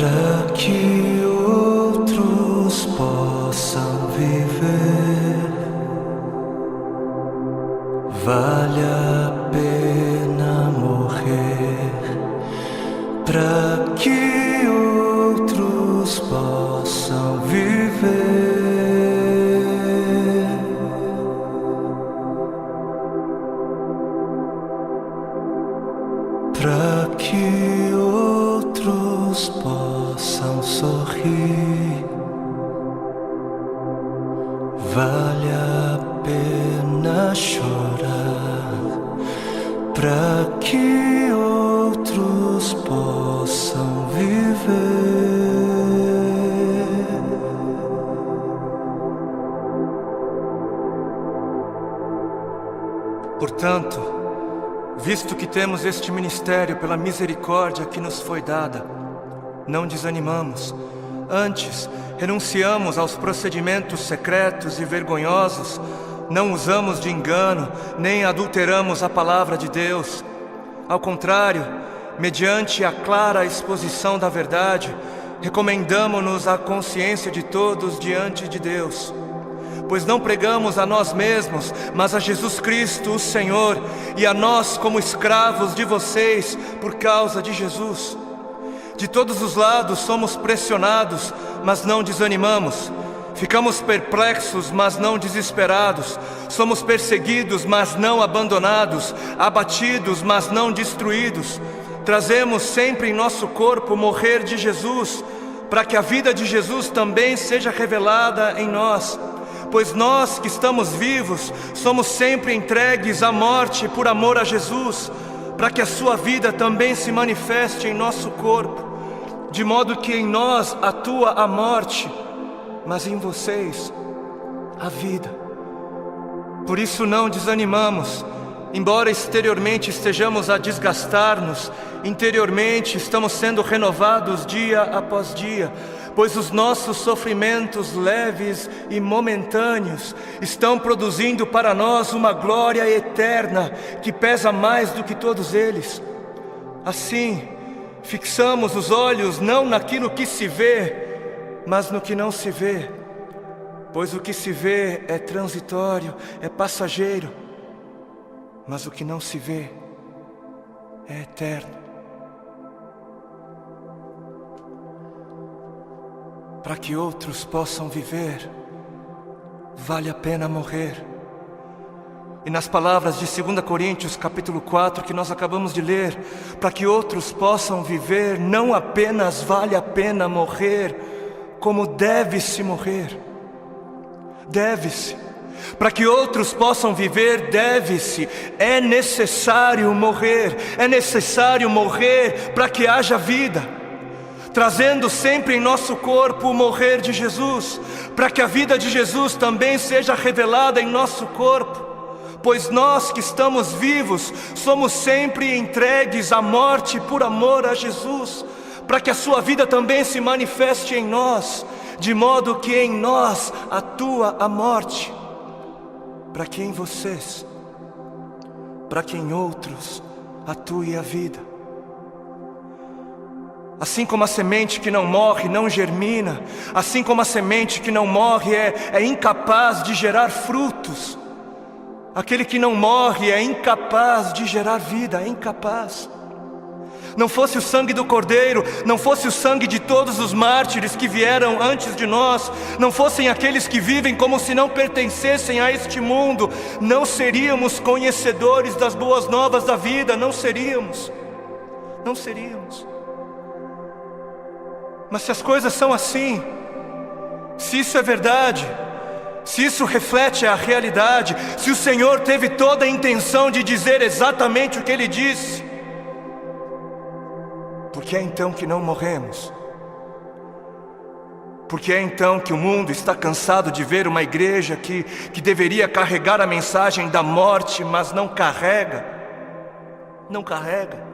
para que outros possam viver. Vale a pena morrer para que outros possam viver. Para que outros possam sorrir. Vale a pena chorar para que outros possam viver. Portanto, visto que temos este ministério pela misericórdia que nos foi dada, não desanimamos. Antes, renunciamos aos procedimentos secretos e vergonhosos, não usamos de engano, nem adulteramos a palavra de Deus. Ao contrário, mediante a clara exposição da verdade, recomendamo-nos à consciência de todos diante de Deus. Pois não pregamos a nós mesmos, mas a Jesus Cristo, o Senhor, e a nós como escravos de vocês por causa de Jesus. De todos os lados somos pressionados, mas não desanimamos. Ficamos perplexos, mas não desesperados. Somos perseguidos, mas não abandonados. Abatidos, mas não destruídos. Trazemos sempre em nosso corpo o morrer de Jesus, para que a vida de Jesus também seja revelada em nós. Pois nós que estamos vivos, somos sempre entregues à morte por amor a Jesus, para que a sua vida também se manifeste em nosso corpo, de modo que em nós atua a morte, mas em vocês a vida. Por isso não desanimamos, embora exteriormente estejamos a desgastar-nos, interiormente estamos sendo renovados dia após dia, pois os nossos sofrimentos leves e momentâneos estão produzindo para nós uma glória eterna que pesa mais do que todos eles. Assim, fixamos os olhos não naquilo que se vê, mas no que não se vê, pois o que se vê é transitório, é passageiro, mas o que não se vê é eterno. Para que outros possam viver, vale a pena morrer. E nas palavras de 2 Coríntios capítulo 4 que nós acabamos de ler, para que outros possam viver, não apenas vale a pena morrer, como deve-se morrer. Deve-se. Para que outros possam viver, deve-se. É necessário morrer. É necessário morrer para que haja vida. Trazendo sempre em nosso corpo o morrer de Jesus, para que a vida de Jesus também seja revelada em nosso corpo. Pois nós que estamos vivos, somos sempre entregues à morte por amor a Jesus, para que a sua vida também se manifeste em nós, de modo que em nós atua a morte, para que em vocês, para que em outros atue a vida. Assim como a semente que não morre não germina, assim como a semente que não morre é incapaz de gerar frutos, aquele que não morre é incapaz de gerar vida, é incapaz. Não fosse o sangue do Cordeiro, não fosse o sangue de todos os mártires que vieram antes de nós, não fossem aqueles que vivem como se não pertencessem a este mundo, não seríamos conhecedores das boas novas da vida, não seríamos. Mas se as coisas são assim, se isso é verdade, se isso reflete a realidade, se o Senhor teve toda a intenção de dizer exatamente o que Ele disse, por que é então que não morremos? Por que é então que o mundo está cansado de ver uma igreja que deveria carregar a mensagem da morte, mas não carrega? Não carrega.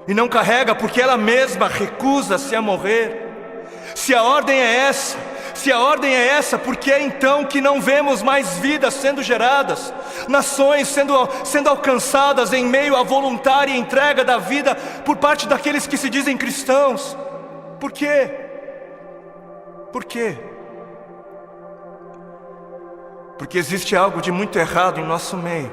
E não carrega porque ela mesma recusa-se a morrer. Se a ordem é essa, por que é então que não vemos mais vidas sendo geradas, nações sendo alcançadas em meio à voluntária entrega da vida por parte daqueles que se dizem cristãos? Por quê? Por quê? Porque existe algo de muito errado em nosso meio.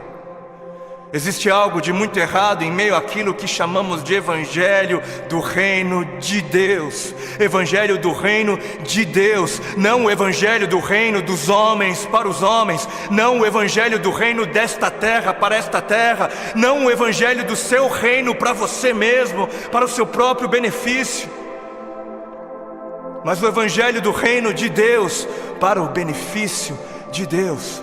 Existe algo de muito errado em meio àquilo que chamamos de Evangelho do Reino de Deus. Evangelho do Reino de Deus. Não o Evangelho do Reino dos homens para os homens. Não o Evangelho do Reino desta terra para esta terra. Não o Evangelho do seu reino para você mesmo, para o seu próprio benefício. Mas o Evangelho do Reino de Deus para o benefício de Deus.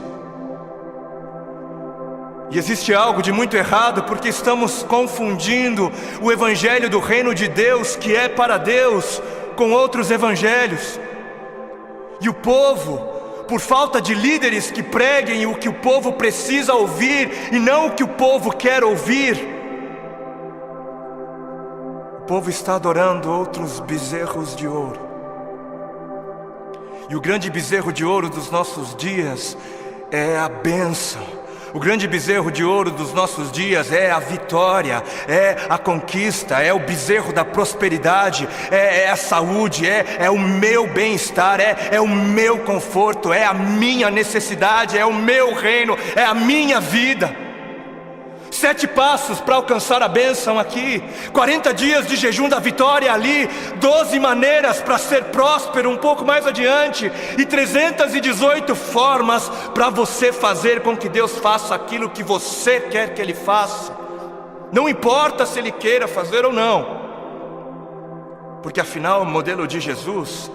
E existe algo de muito errado porque estamos confundindo o Evangelho do Reino de Deus, que é para Deus, com outros evangelhos. E o povo, por falta de líderes que preguem o que o povo precisa ouvir e não o que o povo quer ouvir, o povo está adorando outros bezerros de ouro. E o grande bezerro de ouro dos nossos dias é a bênção. O grande bezerro de ouro dos nossos dias é a vitória, é a conquista, é o bezerro da prosperidade, é a saúde, é o meu bem-estar, é o meu conforto, é a minha necessidade, é o meu reino, é a minha vida. 7 passos para alcançar a bênção aqui, 40 dias de jejum da vitória ali, 12 maneiras para ser próspero um pouco mais adiante, e 318 formas para você fazer com que Deus faça aquilo que você quer que Ele faça. Não importa se Ele queira fazer ou não, porque afinal o modelo de Jesus,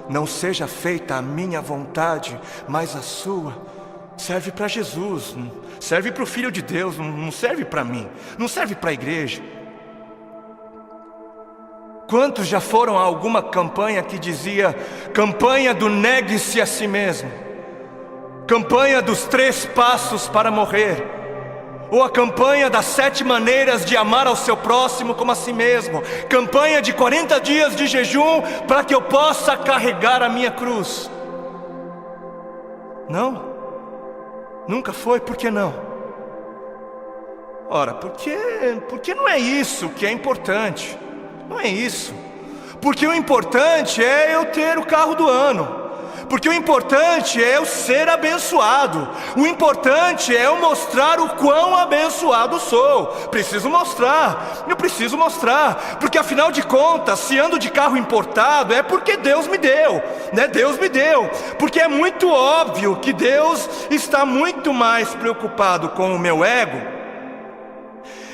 não seja feita a minha vontade, mas a sua, serve para Jesus, serve para o Filho de Deus, não serve para mim, não serve para a igreja. Quantos já foram a alguma campanha que dizia campanha do negue-se a si mesmo, campanha dos 3 passos para morrer, ou a campanha das 7 maneiras de amar ao seu próximo como a si mesmo, campanha de 40 dias de jejum para que eu possa carregar a minha cruz? Não? Nunca foi, por que não? Ora, porque não é isso que é importante. Não é isso. Porque o importante é eu ter o carro do ano. Porque o importante é eu ser abençoado. O importante é eu mostrar o quão abençoado sou. Preciso mostrar, eu preciso mostrar. Porque afinal de contas, se ando de carro importado, é porque Deus me deu, né? Deus me deu. Porque é muito óbvio que Deus está muito mais preocupado com o meu ego.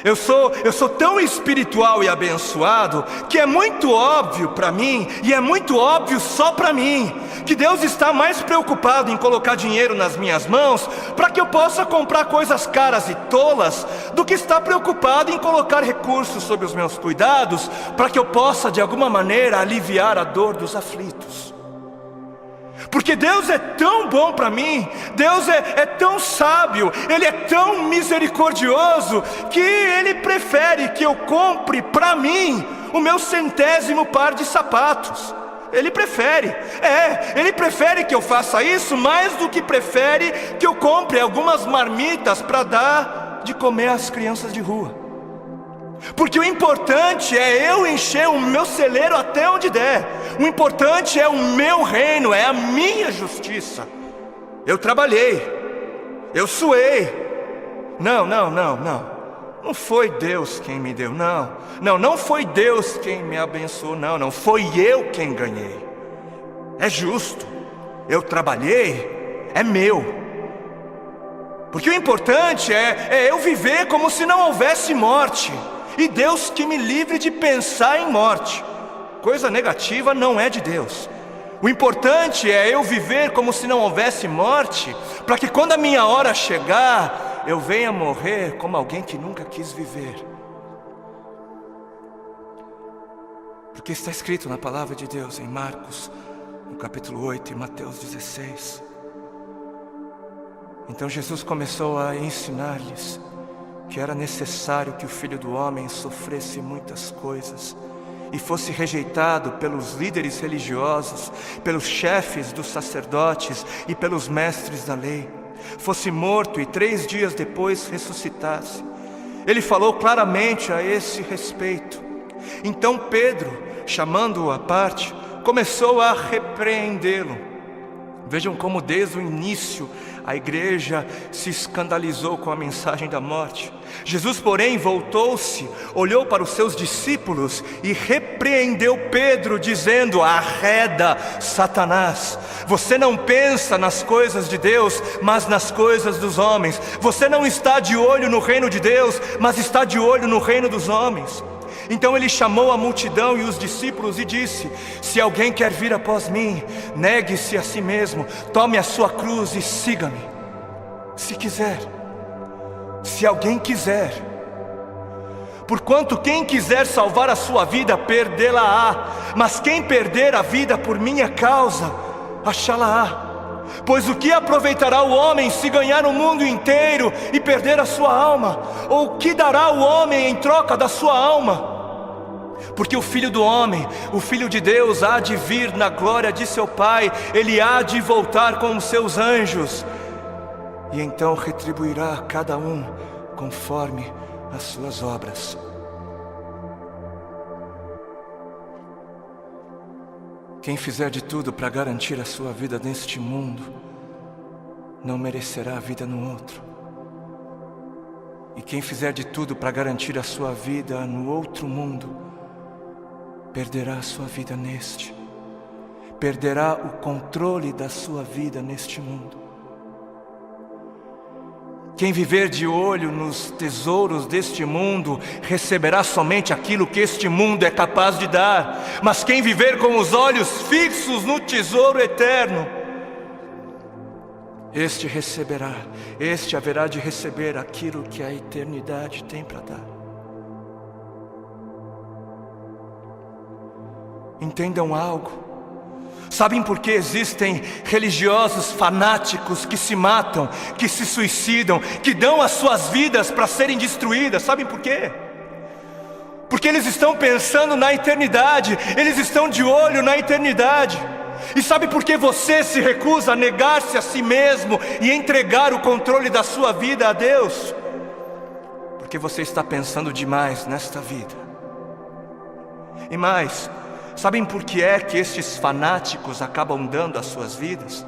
Eu sou tão espiritual e abençoado que é muito óbvio para mim, e é muito óbvio só para mim, que Deus está mais preocupado em colocar dinheiro nas minhas mãos para que eu possa comprar coisas caras e tolas, do que está preocupado em colocar recursos sob os meus cuidados para que eu possa de alguma maneira aliviar a dor dos aflitos. Porque Deus é tão bom para mim, Deus é tão sábio, Ele é tão misericordioso, que Ele prefere que eu compre para mim o meu 100º par de sapatos. Ele prefere, Ele prefere que eu faça isso mais do que prefere que eu compre algumas marmitas para dar de comer às crianças de rua. Porque o importante é eu encher o meu celeiro até onde der. O importante é o meu reino, é a minha justiça. Eu trabalhei, eu suei. Não foi Deus quem me deu, não foi Deus quem me abençoou, não foi eu quem ganhei. É justo, eu trabalhei, é meu. Porque o importante é eu viver como se não houvesse morte. E Deus que me livre de pensar em morte. Coisa negativa não é de Deus. O importante é eu viver como se não houvesse morte, para que quando a minha hora chegar, eu venha morrer como alguém que nunca quis viver. Porque está escrito na palavra de Deus em Marcos, no capítulo 8 e Mateus 16. Então Jesus começou a ensinar-lhes que era necessário que o Filho do Homem sofresse muitas coisas e fosse rejeitado pelos líderes religiosos, pelos chefes dos sacerdotes e pelos mestres da lei, fosse morto e 3 dias depois ressuscitasse. Ele falou claramente a esse respeito. Então Pedro chamando-o à parte, começou a repreendê-lo. Vejam como desde o início a igreja se escandalizou com a mensagem da morte. Jesus, porém, voltou-se, olhou para os seus discípulos e repreendeu Pedro, dizendo: arreda, Satanás, você não pensa nas coisas de Deus, mas nas coisas dos homens. Você não está de olho no reino de Deus, mas está de olho no reino dos homens. Então ele chamou a multidão e os discípulos e disse: se alguém quer vir após mim, negue-se a si mesmo, tome a sua cruz e siga-me. Se quiser, se alguém quiser. Porquanto quem quiser salvar a sua vida, perdê-la-á, mas quem perder a vida por minha causa, achá-la-á. Pois o que aproveitará o homem se ganhar o mundo inteiro e perder a sua alma? Ou o que dará o homem em troca da sua alma? Porque o Filho do Homem, o Filho de Deus, há de vir na glória de seu Pai. Ele há de voltar com os seus anjos, e então retribuirá a cada um conforme as suas obras. Quem fizer de tudo para garantir a sua vida neste mundo, não merecerá a vida no outro. E quem fizer de tudo para garantir a sua vida no outro mundo, perderá a sua vida neste. Perderá o controle da sua vida neste mundo. Quem viver de olho nos tesouros deste mundo, receberá somente aquilo que este mundo é capaz de dar. Mas quem viver com os olhos fixos no tesouro eterno, este haverá de receber aquilo que a eternidade tem para dar. Entendam algo. Sabem por que existem religiosos fanáticos que se matam, que se suicidam, que dão as suas vidas para serem destruídas? Sabem por quê? Porque eles estão pensando na eternidade, eles estão de olho na eternidade. E sabe por que você se recusa a negar-se a si mesmo e entregar o controle da sua vida a Deus? Porque você está pensando demais nesta vida. E mais, sabem por que é que estes fanáticos acabam dando as suas vidas?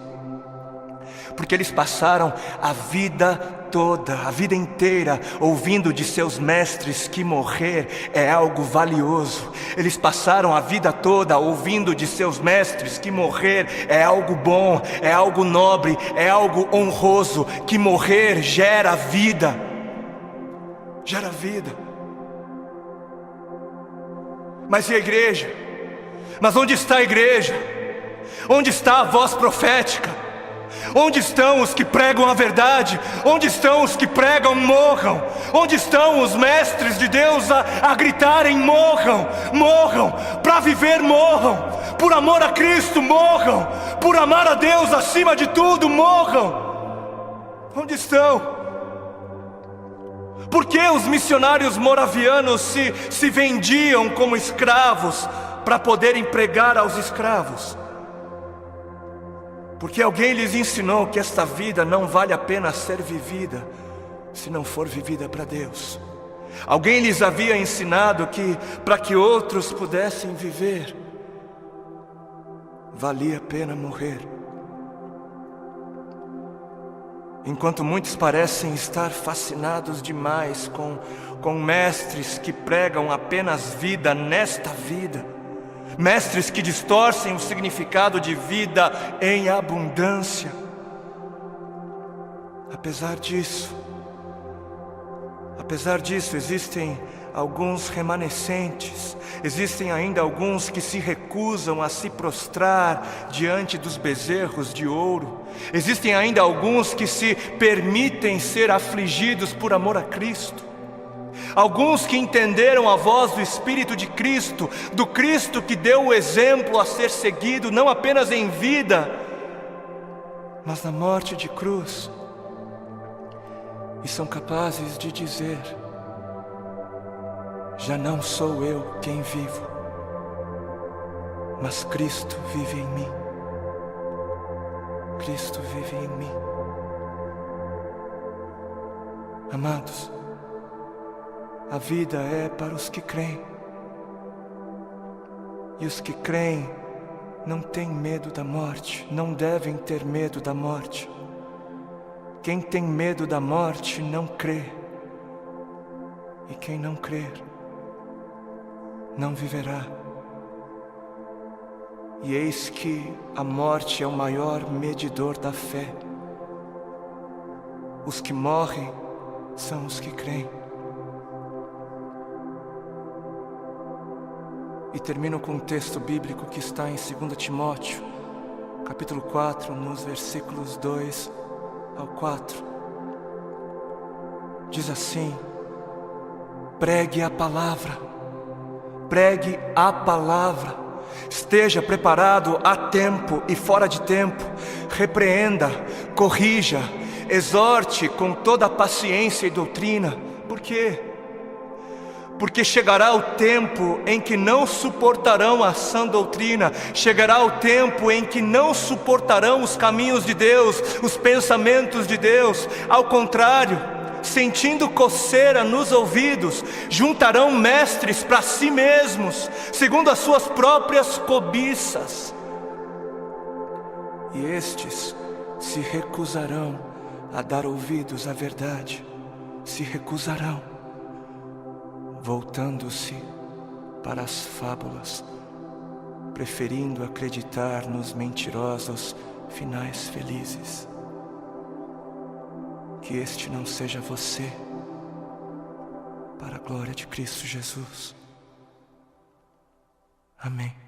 Porque eles passaram a vida toda, a vida inteira, ouvindo de seus mestres que morrer é algo valioso. Eles passaram a vida toda ouvindo de seus mestres que morrer é algo bom, é algo nobre, é algo honroso, que morrer gera vida. Gera vida. Mas e a igreja? Mas onde está a igreja? Onde está a voz profética? Onde estão os que pregam a verdade? Onde estão os que pregam morram? Onde estão os mestres de Deus a gritarem morram? Morram, para viver morram, por amor a Cristo morram, por amar a Deus acima de tudo morram. Onde estão? Por que os missionários moravianos se vendiam como escravos para poderem pregar aos escravos? Porque alguém lhes ensinou que esta vida não vale a pena ser vivida se não for vivida para Deus. Alguém lhes havia ensinado que para que outros pudessem viver, valia a pena morrer. Enquanto muitos parecem estar fascinados demais com mestres que pregam apenas vida nesta vida, mestres que distorcem o significado de vida em abundância. Apesar disso, existem alguns remanescentes, existem ainda alguns que se recusam a se prostrar diante dos bezerros de ouro, existem ainda alguns que se permitem ser afligidos por amor a Cristo. Alguns que entenderam a voz do Espírito de Cristo, do Cristo que deu o exemplo a ser seguido, não apenas em vida, mas na morte de cruz, e são capazes de dizer: já não sou eu quem vivo, mas Cristo vive em mim. Cristo vive em mim. Amados, a vida é para os que creem. E os que creem não têm medo da morte, não devem ter medo da morte. Quem tem medo da morte não crê. E quem não crer, não viverá. E eis que a morte é o maior medidor da fé. Os que morrem são os que creem. E termino com um texto bíblico que está em 2 Timóteo, capítulo 4, nos versículos 2 ao 4. Diz assim: pregue a palavra, pregue a palavra, esteja preparado a tempo e fora de tempo, repreenda, corrija, exorte com toda a paciência e doutrina. Por quê? Porque chegará o tempo em que não suportarão a sã doutrina, chegará o tempo em que não suportarão os caminhos de Deus, os pensamentos de Deus. Ao contrário, sentindo coceira nos ouvidos, juntarão mestres para si mesmos, segundo as suas próprias cobiças. E estes se recusarão a dar ouvidos à verdade, se recusarão, voltando-se para as fábulas, preferindo acreditar nos mentirosos finais felizes. Que este não seja você, para a glória de Cristo Jesus. Amém.